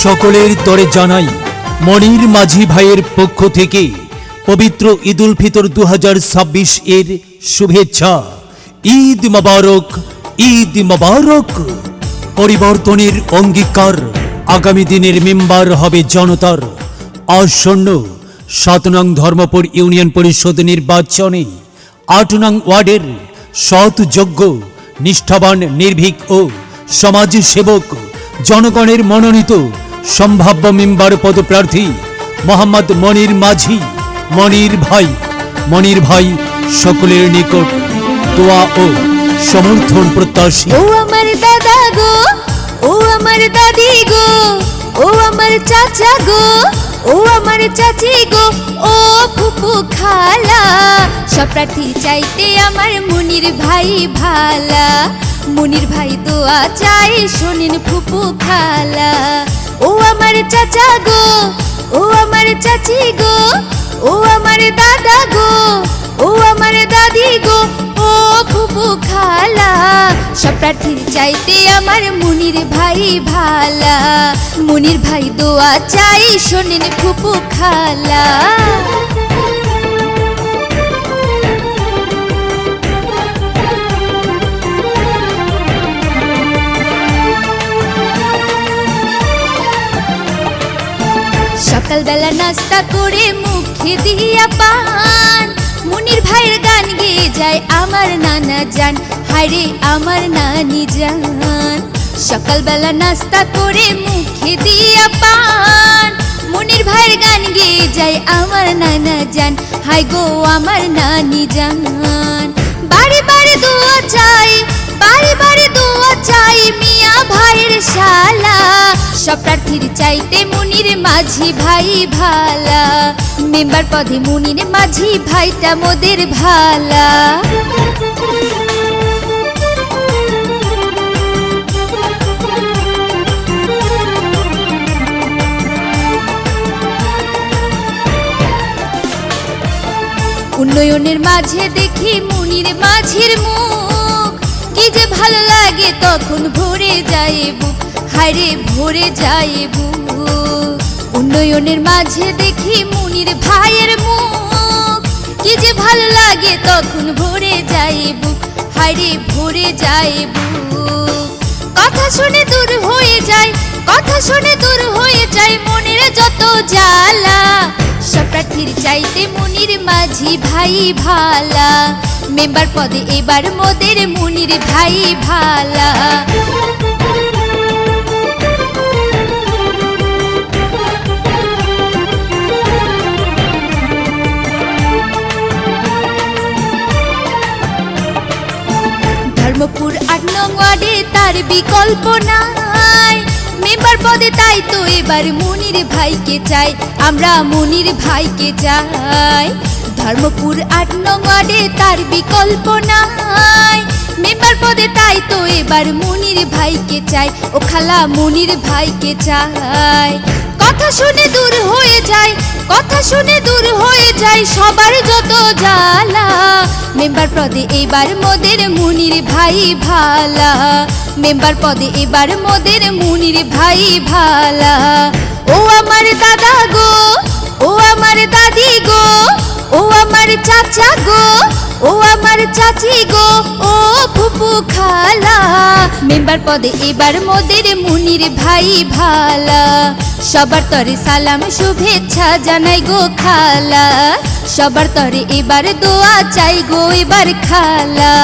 সকলের তরে জানাই মনির মাঝি ভাইয়ের পক্ষ থেকে পবিত্র ঈদ উল ফিতর 2026 এর শুভেচ্ছা। ঈদ মোবারক, ঈদ মোবারক। পরিবর্তনের অঙ্গীকার, আগামী দিনের মেম্বার হবে জনতার। আসন্ন 7 নং ধর্মপুর ইউনিয়ন পরিষদ নির্বাচনে 8 নং ওয়ার্ডের সৎ, যোগ্য, নিষ্ঠাবান, নির্ভীক ও সমাজসেবক জনগণের মনোনীত সম্ভাব্য মেম্বার পদপ্রার্থী মোহাম্মদ মনির মাঝি, মনির ভাই সকলের নিকট দোয়া ও সমর্থন প্রত্যাশী। ও আমার দাদা গো, ও আমার দাদি গো, ও আমার চাচা গো, ও আমার চাচি গো, ও ফুপু খালা, সব প্রার্থী চাইতে আমার মনির ভাই ভালা। মনির ভাই দোয়া চাই শোনেন ফুপু খালা। ও আমার চাচা গো, ও আমার চাচি গো, ও আমার দাদা গো, ও আমার দাদি গো, ও ফুপু খালা, সব প্রার্থীর চাইতে আমার মনির ভাই ভালা। মনির ভাই দোয়া চাই শোনেন ফুপু খালা। সকালবেলা নাস্তা করে মুখে দিয়া পান, মনির ভাইয়ের গান গেয়ে যায় আমার নানা জান, হায়রে আমার নানি জান। সকালবেলা নাস্তা করে মুখে দিয়া পান, মনির ভাইয়ের গান গেয়ে যায় আমার নানা জান, হায় গো আমার নানি জান। বাড়ি বাড়ি দোয়া চাই, বাড়ি বাড়ি দোয়া চাই মিয়া ভাইয়ের শালা, সব প্রার্থীর চাইতে মনির মাঝি ভাই ভালা। মেম্বার পদে মনির মাঝি ভাইটা মোদের ভালা। উন্নয়নের মাঝে দেখি মনির মাঝির মুখ, কি যে ভালো লাগে তখন ভরে যায় বুক, হায়রে ভরে যায় বুক। উন্নয়নের মাঝে দেখি মনির ভাইয়ের মুখ, কি যে ভালো লাগে তখন ভরে যায় বুক, হায়রে ভরে যায় বুক। কথা শুনে দূর হয়ে যায়, কথা শুনে দূর হয়ে যায় মনের যত জ্বালা, সব প্রার্থীর চাইতে মনির মাঝি ভাই ভালা। মেম্বার পদে এবার মোদের মনির ভাই ভালা। ধর্মপুর 8 নং ওয়ার্ডে তার বিকল্প নাই, মেম্বার পদে তাই তো এবার মনির ভাইকে চাই, আমরা মনির ভাইকে চাই। ধর্মপুর 8 নং ওয়ার্ডে তার বিকল্প নাই, মেম্বার পদে তাই তো এবার মনির ভাইকে চাই, ও খালা মনির ভাইকে চাই। কথা শুনে দূর হয়ে যায়, কথা শুনে দূর হয়ে যায় সবার যত জ্বালা, মেম্বার পদে এবার মোদের মনির ভাই ভালা। মেম্বার পদে এবার মোদের মনির ভাই ভালা। ও আমার দাদা গো, ও আমার দাদি গো, ও আমার চাচা গো, ও আমার চাচি গো, ও ফুপু খালা, মেম্বার পদে এবার মোদের মনির ভাই ভালা। সবার তরে সালাম শুভেচ্ছা জানাই গো খালা, সবার তরে এবার দোয়া চাই গো এবার খালা।